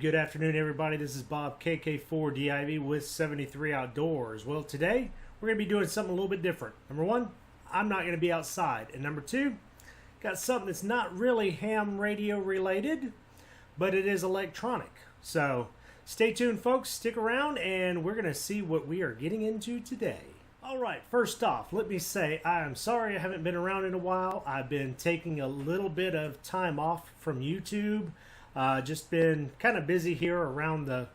good afternoon, everybody. This is Bob KK4DIV with 73 Outdoors. Well, today we're going to be doing something a little bit different. Number one, I'm not going to be outside. And number two, got something that's not really ham radio related, but it is electronic. So stay tuned, folks. Stick around, and we're going to see what we are getting into today. All right, first off, let me say I am sorry I haven't been around in a while. I've been taking a little bit of time off from YouTube. Just been kind of busy here around the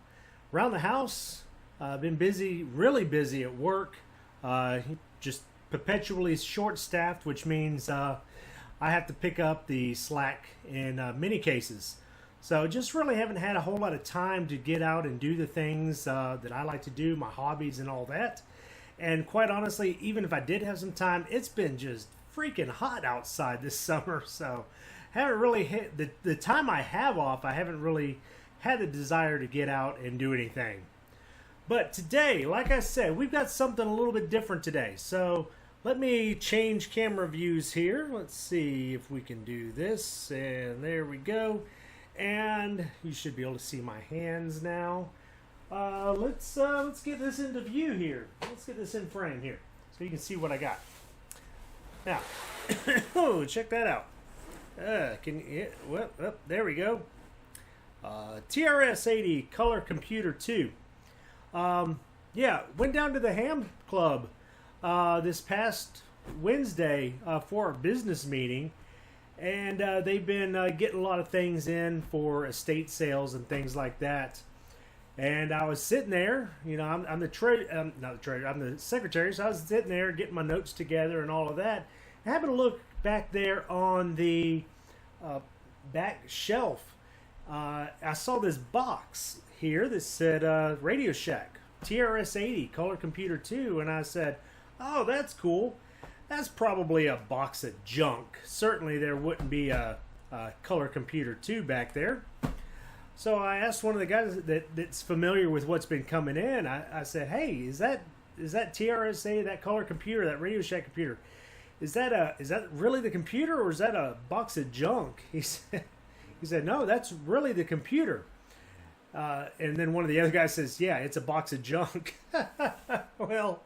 house. Been busy, really busy at work. Just perpetually short-staffed, which means I have to pick up the slack in many cases. So just really haven't had a whole lot of time to get out and do the things that I like to do, my hobbies and all that. And quite honestly, even if I did have some time, it's been just freaking hot outside this summer. So haven't really hit the time I have off. I haven't really had the desire to get out and do anything. But today, like I said, we've got something a little bit different today. So let me change camera views here. Let's see if we can do this. And there we go. And you should be able to see my hands now. Let's get this into view here. Let's get this in frame here so you can see what I got. Now, oh, check that out. There we go. TRS-80 Color Computer 2. Yeah, went down to the Ham Club this past Wednesday for a business meeting, and they've been getting a lot of things in for estate sales and things like that. And I was sitting there, you know, I'm the secretary, so I was sitting there getting my notes together and all of that. I happened to look back there on the back shelf. I saw this box here that said Radio Shack TRS-80 Color Computer 2, and I said, oh, that's cool. That's probably a box of junk. Certainly there wouldn't be a Color Computer 2 back there. So I asked one of the guys that's familiar with what's been coming in. I said, hey, is that TRS-80, that Color Computer, that Radio Shack computer? Is that really the computer, or is that a box of junk? He said, no, that's really the computer. And then one of the other guys says, yeah, it's a box of junk. Well,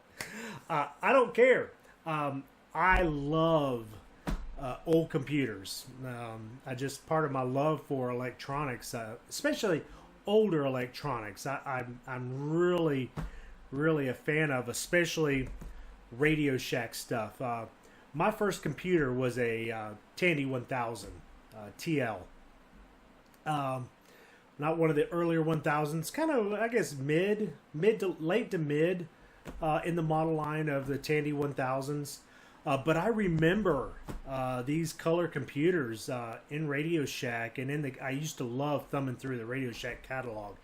I don't care. I love old computers. Part of my love for electronics, especially older electronics, I'm really, really a fan of, especially Radio Shack stuff. My first computer was a Tandy 1000 TL. Not one of the earlier 1000s, kind of, I guess, late to mid in the model line of the Tandy 1000s. But I remember these color computers in Radio Shack, and I used to love thumbing through the Radio Shack catalog.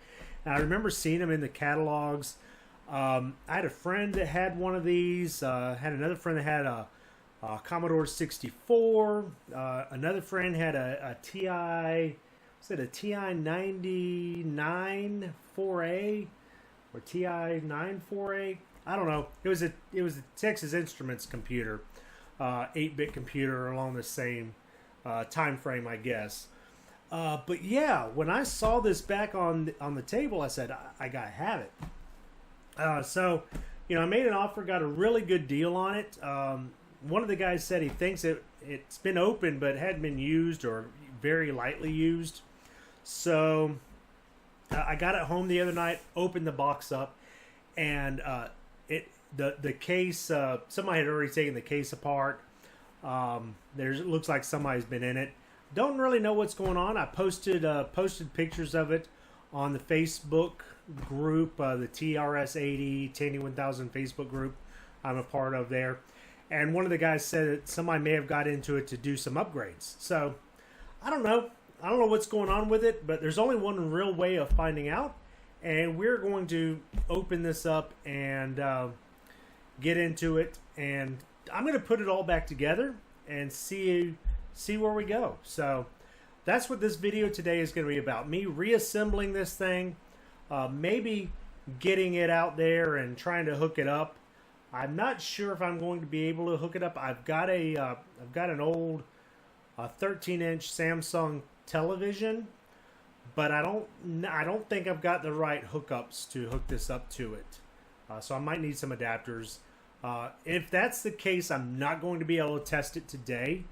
And I remember seeing them in the catalogs. I had a friend that had one of these. Had another friend that had a Commodore 64. Another friend had a TI. Was it a TI 99 4A or TI 94A? I don't know. It was a Texas Instruments computer, 8-bit computer along the same time frame, I guess. But yeah, when I saw this back on the table, I said I gotta have it. So, you know, I made an offer, got a really good deal on it. One of the guys said he thinks it's been open but hadn't been used or very lightly used. So I got it home the other night, opened the box up, and the case, somebody had already taken the case apart. It looks like somebody's been in it. Don't really know what's going on. I posted pictures of it on the Facebook group, the TRS-80 Tandy 1000 Facebook group I'm a part of there. And one of the guys said that somebody may have got into it to do some upgrades. So I don't know. I don't know what's going on with it, but there's only one real way of finding out. And we're going to open this up and get into it. And I'm going to put it all back together and see where we go. So that's what this video today is going to be about. Me reassembling this thing, maybe getting it out there and trying to hook it up. I'm not sure if I'm going to be able to hook it up. I've got an old 13-inch Samsung television but I don't think I've got the right hookups to hook this up to it. So I might need some adapters. If that's the case, I'm not going to be able to test it today,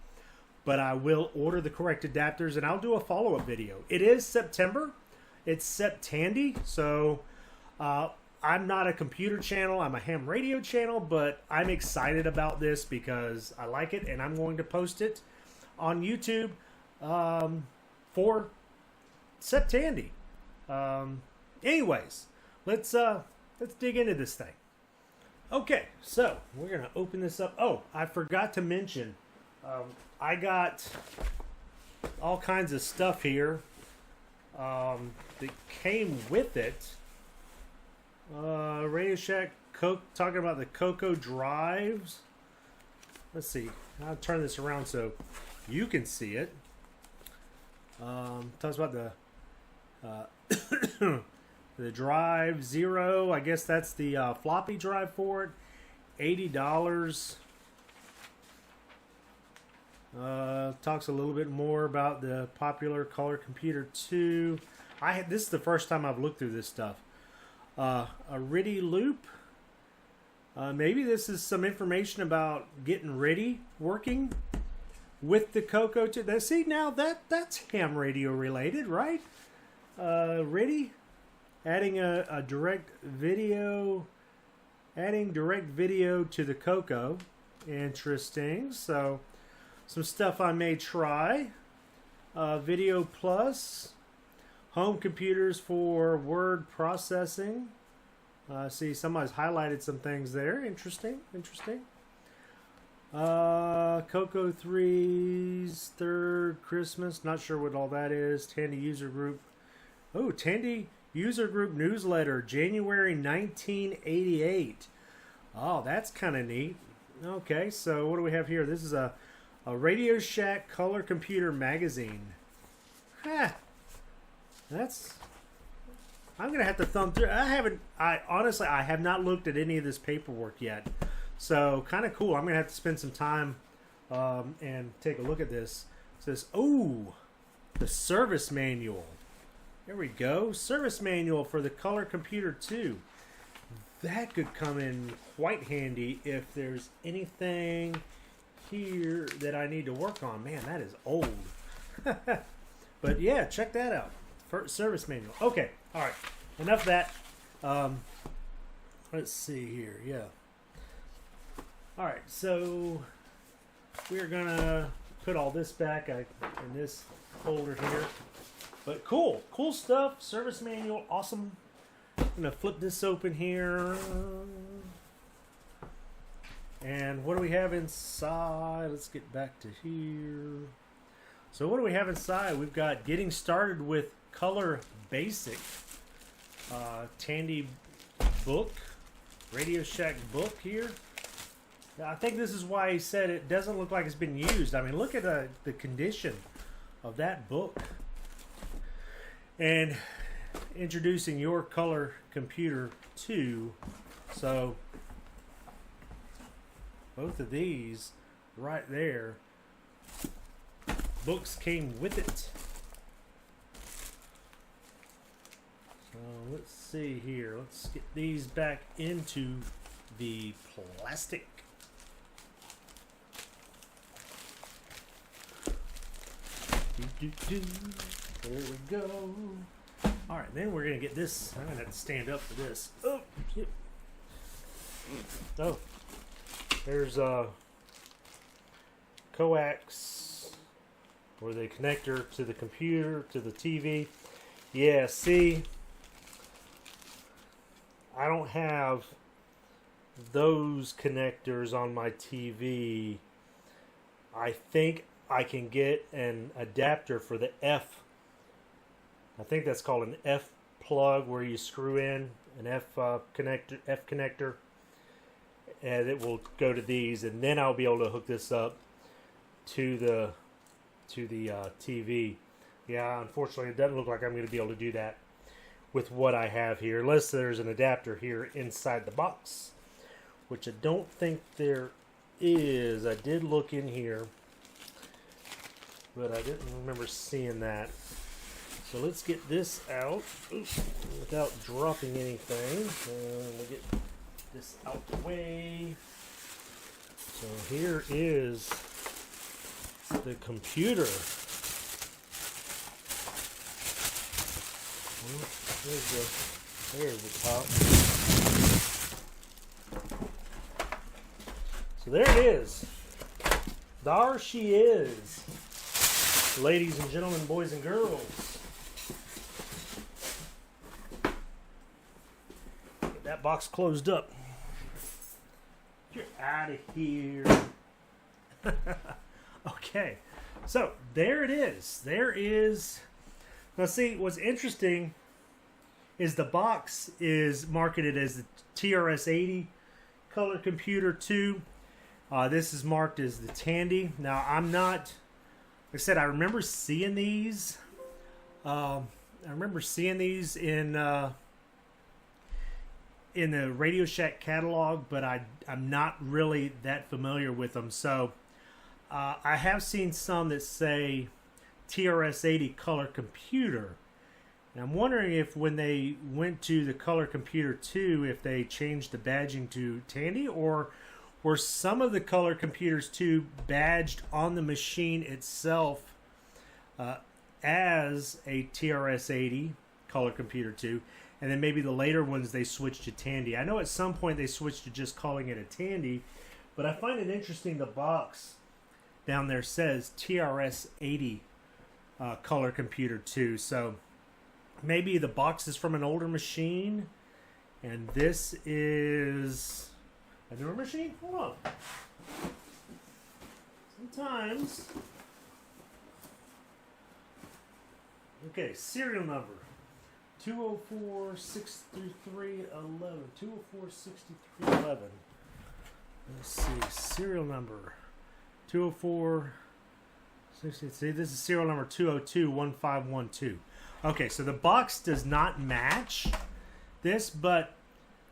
but I will order the correct adapters and I'll do a follow-up video. It is September. It's Septandy, so I'm not a computer channel. I'm a ham radio channel, but I'm excited about this because I like it, and I'm going to post it on YouTube for Septandy. Anyways, let's dig into this thing. Okay, so we're gonna open this up. Oh, I forgot to mention, I got all kinds of stuff here that came with it. Radio Shack talking about the CoCo drives. Let's see. I'll turn this around so you can see it. Talks about the the drive 0. I guess that's the floppy drive for it. $80. Talks a little bit more about the popular Color Computer 2. This is the first time I've looked through this stuff. A RIDI loop. Maybe this is some information about getting RIDI working with the CoCo2. See, now that's ham radio related, right? RIDI, adding a direct video, adding direct video to the CoCo. Interesting. So some stuff I may try. Video Plus. Home computers for word processing. See, somebody's highlighted some things there. Interesting, interesting. CoCo3's third Christmas. Not sure what all that is. Tandy User Group. Oh, Tandy User Group newsletter, January 1988. Oh, that's kind of neat. Okay, so what do we have here? This is a Radio Shack Color Computer magazine. Ha! I'm gonna have to thumb through. Honestly, I have not looked at any of this paperwork yet. So kind of cool. I'm gonna have to spend some time and take a look at this. It says, oh, the service manual. There we go. Service manual for the Color Computer 2. That could come in quite handy if there's anything here that I need to work on. Man, that is old. But yeah, check that out. Service manual. Okay, all right. Enough of that. Let's see here. Yeah. All right, so we're gonna put all this back in this folder here. But cool stuff. Service manual, awesome. I'm gonna flip this open here. And what do we have inside? Let's get back to here. So what do we have inside? We've got getting started with Color Basic, Tandy book, Radio Shack book here. I think this is why he said it doesn't look like it's been used. I mean, look at the condition of that book. And introducing your Color Computer 2. So both of these right there, books came with it. So let's see here. Let's get these back into the plastic. There we go. All right, then we're gonna get this. I'm gonna have to stand up for this. Oh, shit. Oh, there's a coax or the connector to the computer, to the TV. Yeah, see, I don't have those connectors on my TV. I think I can get an adapter for the F. I think that's called an F plug, where you screw in an F connector, and it will go to these, and then I'll be able to hook this up to the TV. Yeah, unfortunately, it doesn't look like I'm going to be able to do that with what I have here, unless there's an adapter here inside the box, which I don't think there is. I did look in here, but I didn't remember seeing that. So let's get this out without dropping anything. We'll get this out the way. So here is the computer. There's the top. So there it is. There she is. Ladies and gentlemen, boys and girls. Get that box closed up. You're out of here. Okay. So there it is. There is. Now see, what's interesting is the box is marketed as the TRS-80 Color Computer 2. This is marked as the Tandy. Now I'm not, like I said, I remember seeing these. I remember seeing these in the Radio Shack catalog, but I'm not really that familiar with them. So I have seen some that say TRS-80 Color Computer. And I'm wondering if when they went to the Color Computer 2, if they changed the badging to Tandy, or were some of the Color Computers 2 badged on the machine itself as a TRS-80 Color Computer 2, and then maybe the later ones they switched to Tandy. I know at some point they switched to just calling it a Tandy, but I find it interesting the box down there says TRS-80 Color Computer 2, so maybe the box is from an older machine, and this is a newer machine? Hold on. Sometimes. Okay, serial number 204-633-11. 204-6311. Let's see, serial number 204. See, this is serial number 202-1512. Okay, so the box does not match this, but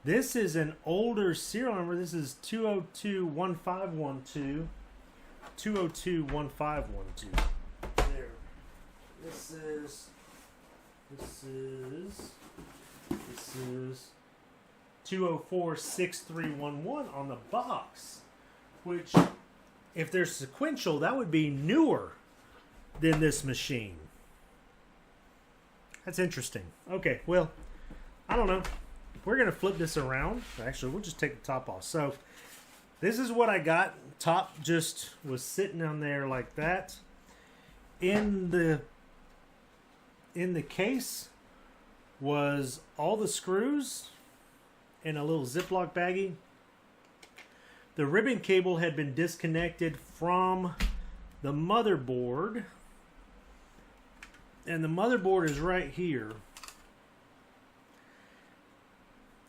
this is an older serial number. This is 202-1512. 202-1512. There. This is 204-6311 on the box, which, if they're sequential, that would be newer than this machine. That's interesting. Okay, well, I don't know. We're going to flip this around. Actually, we'll just take the top off. So, this is what I got. Top just was sitting on there like that. In the case was all the screws in a little Ziploc baggie. The ribbon cable had been disconnected from the motherboard. And the motherboard is right here.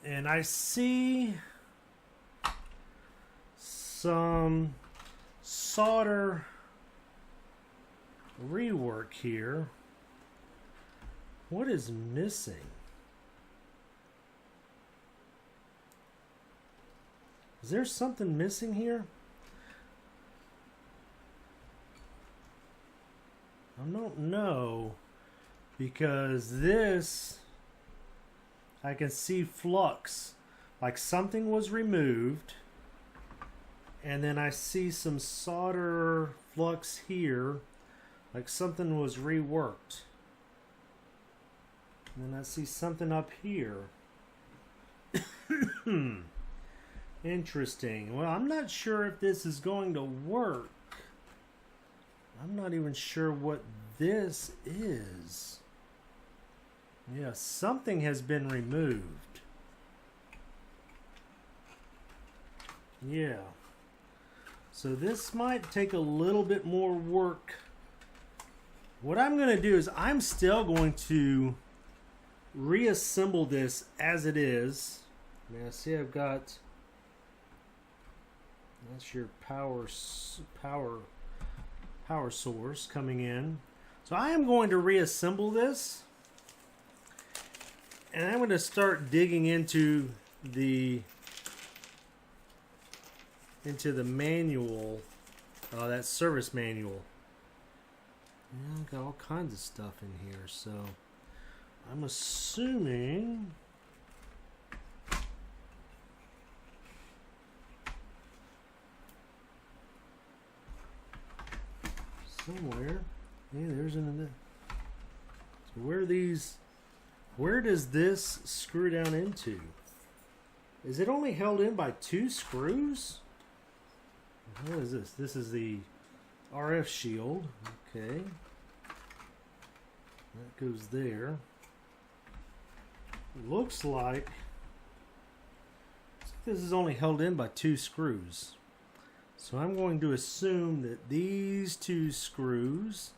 And I see some solder rework here. What is missing? Is there something missing here? I don't know, because this, I can see flux, like something was removed, and then I see some solder flux here, like something was reworked. And then I see something up here. Interesting. Well, I'm not sure if this is going to work. I'm not even sure what this is. Yeah, something has been removed. Yeah. So this might take a little bit more work. What I'm going to do is I'm still going to reassemble this as it is. Now see, I've got, that's your power source coming in. So I am going to reassemble this, and I'm going to start digging into the manual, that service manual. Yeah, got all kinds of stuff in here, so I'm assuming somewhere. Hey, there's another. So where does this screw down into? Is it only held in by 2 screws? What is this? This is the RF shield. Okay. That goes there. Looks like this is only held in by 2 screws. So I'm going to assume that these 2 screws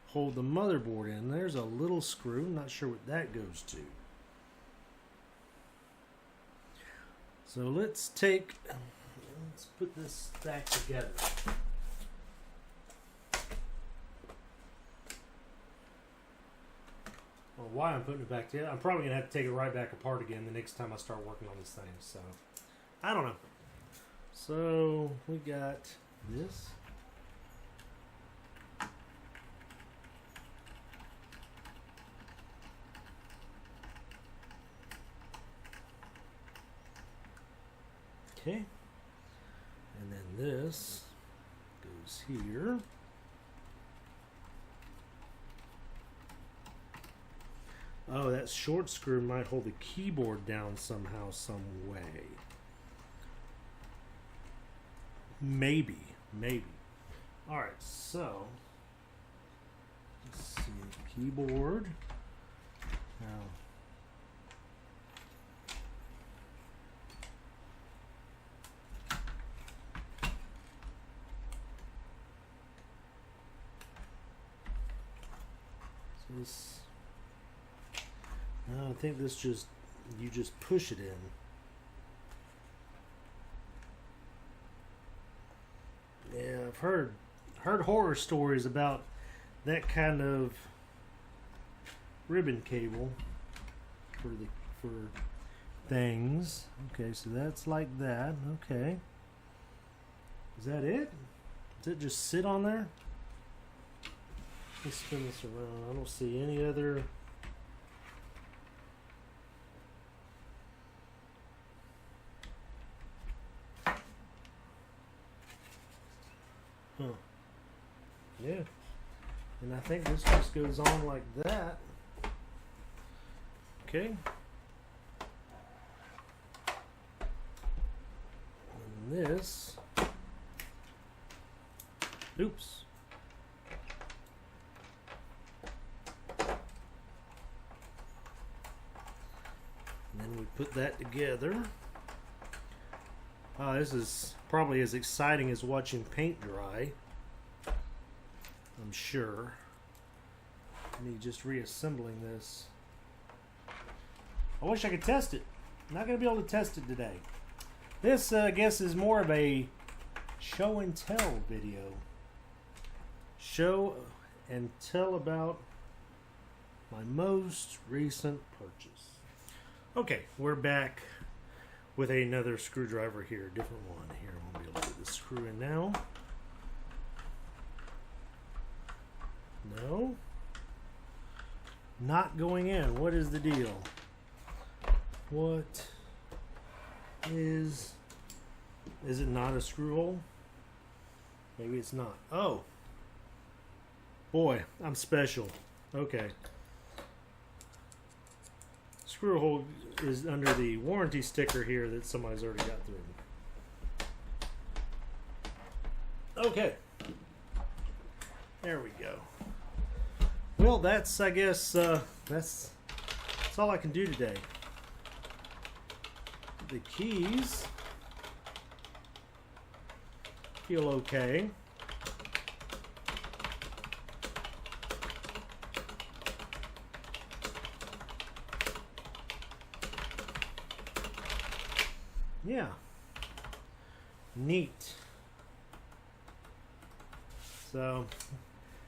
hold the motherboard in. There's a little screw. I'm not sure what that goes to. So let's put this back together. Well, why I'm putting it back together, I'm probably going to have to take it right back apart again the next time I start working on this thing. So, I don't know. So, we got this. Okay. And then this goes here. Oh, that short screw might hold the keyboard down somehow, some way. Maybe. Alright, so let's see, keyboard. Now, so this, no, I think this you just push it in. Yeah, I've heard horror stories about that kind of ribbon cable for things. Okay, so that's like that. Okay. Is that it? Does it just sit on there? Let's spin this around. I don't see any other. Huh. Yeah. And I think this just goes on like that. Okay. And this. Oops. And then we put that together. This is probably as exciting as watching paint dry. I'm sure. Me just reassembling this. I wish I could test it. I'm not going to be able to test it today. This, I guess, is more of a show and tell video. Show and tell about my most recent purchase. Okay, we're back with another screwdriver here, different one. Here, I'm going to be able to put the screw in now. No. Not going in. What is the deal? What is it not a screw hole? Maybe it's not. Oh. Boy, I'm special. Okay. Screw hole is under the warranty sticker here that somebody's already got through. Okay. There we go. Well, that's, I guess, that's all I can do today. The keys feel okay. Yeah. Neat. So,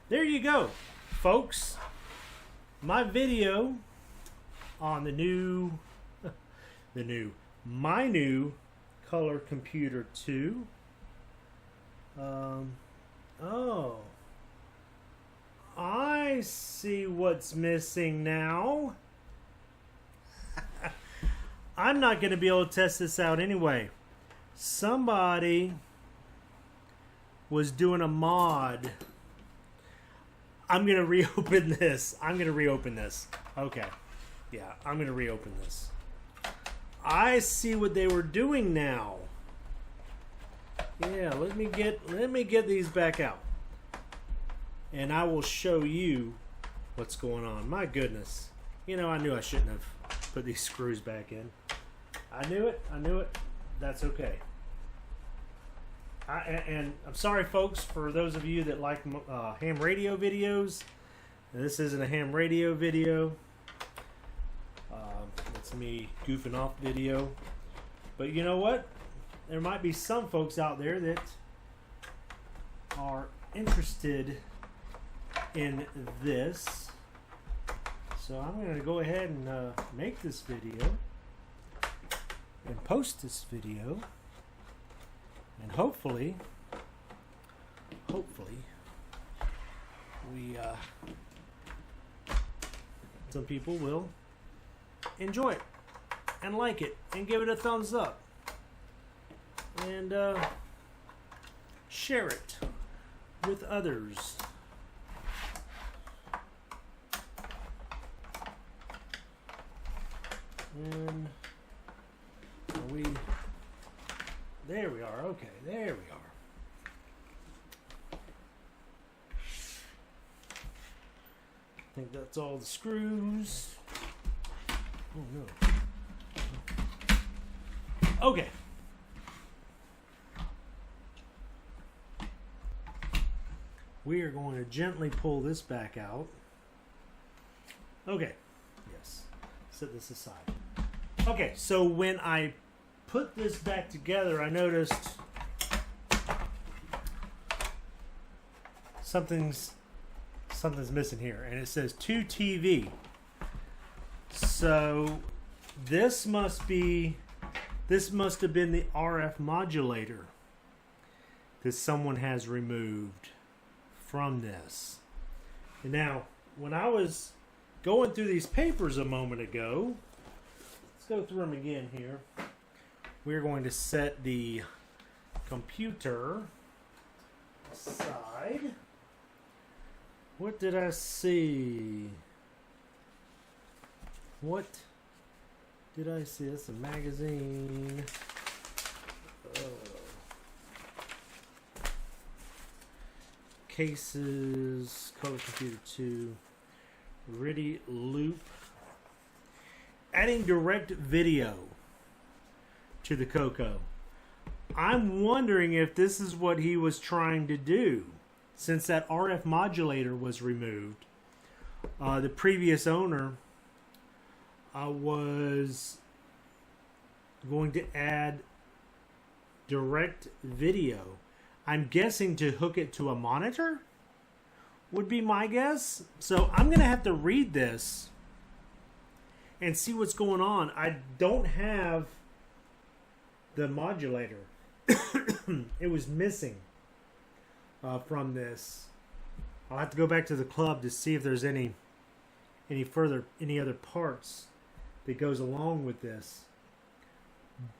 there you go, folks. My video on my new Color Computer 2. I see what's missing now. I'm not going to be able to test this out anyway. Somebody was doing a mod. I'm going to reopen this. Okay. Yeah, I'm going to reopen this. I see what they were doing now. Yeah, let me get these back out. And I will show you what's going on. My goodness. You know, I knew I shouldn't have put these screws back in. I knew it. That's okay. And I'm sorry, folks, for those of you that like ham radio videos. This isn't a ham radio video. It's me goofing off video. But you know what? There might be some folks out there that are interested in this. So I'm going to go ahead and make this video and post this video, and hopefully we some people will enjoy it and like it and give it a thumbs up and share it with others. And are we? There we are. Okay, there we are. I think that's all the screws. Oh no. Okay. We are going to gently pull this back out. Okay. Yes. Set this aside. Okay, so when I put this back together, I noticed something's missing here, and it says 2 TV. So this must have been the RF modulator that someone has removed from this. And now, when I was going through these papers a moment ago, let's go through them again here. We're going to set the computer aside. What did I see? What did I see? That's a magazine. Cases, CoCo2, RIDI loop. Adding direct video to the CoCo. I'm wondering if this is what he was trying to do, since that RF modulator was removed. The previous owner was going to add direct video. I'm guessing to hook it to a monitor would be my guess. So I'm going to have to read this and see what's going on. I don't have the modulator. It was missing from this. I'll have to go back to the club to see if there's any other parts that goes along with this.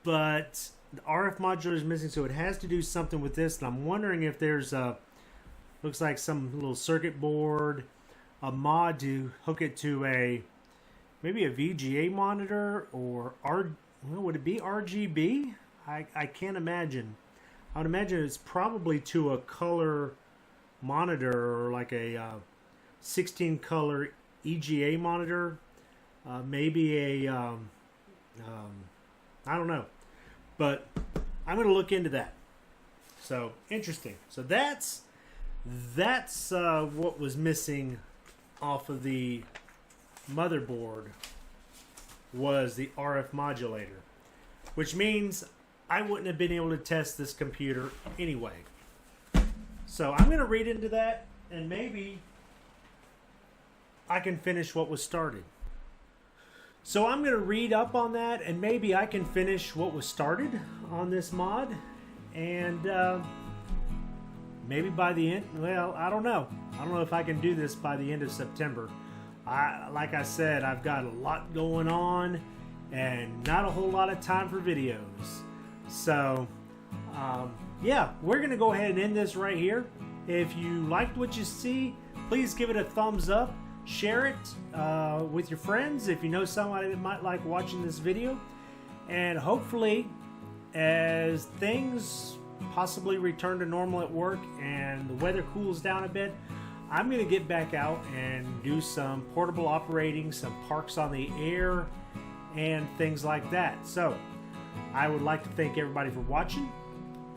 But the RF modulator is missing, so it has to do something with this. And I'm wondering if there's looks like some little circuit board, a mod to hook it to maybe a VGA monitor, or would it be RGB? I can't imagine. I would imagine it's probably to a color monitor, or like a 16 color EGA monitor, maybe a I don't know, but I'm going to look into that. So interesting. So that's what was missing off of the motherboard, was the RF modulator, which means I wouldn't have been able to test this computer anyway. So I'm going to read into that, and maybe I can finish what was started. So I'm going to read up on that, and maybe I can finish what was started on this mod. And maybe by the end, well, I don't know. I don't know if I can do this by the end of September. Like I said, I've got a lot going on and not a whole lot of time for videos. So, yeah, we're going to go ahead and end this right here. If you liked what you see, please give it a thumbs up. Share it with your friends if you know somebody that might like watching this video. And hopefully, as things possibly return to normal at work and the weather cools down a bit, I'm going to get back out and do some portable operating, some parks on the air, and things like that. So, I would like to thank everybody for watching.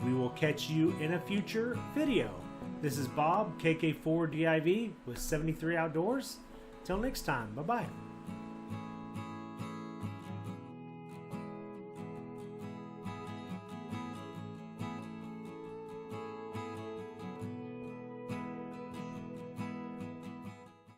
We will catch you in a future video. This is Bob, KK4DIV with 73 Outdoors. Till next time, bye-bye.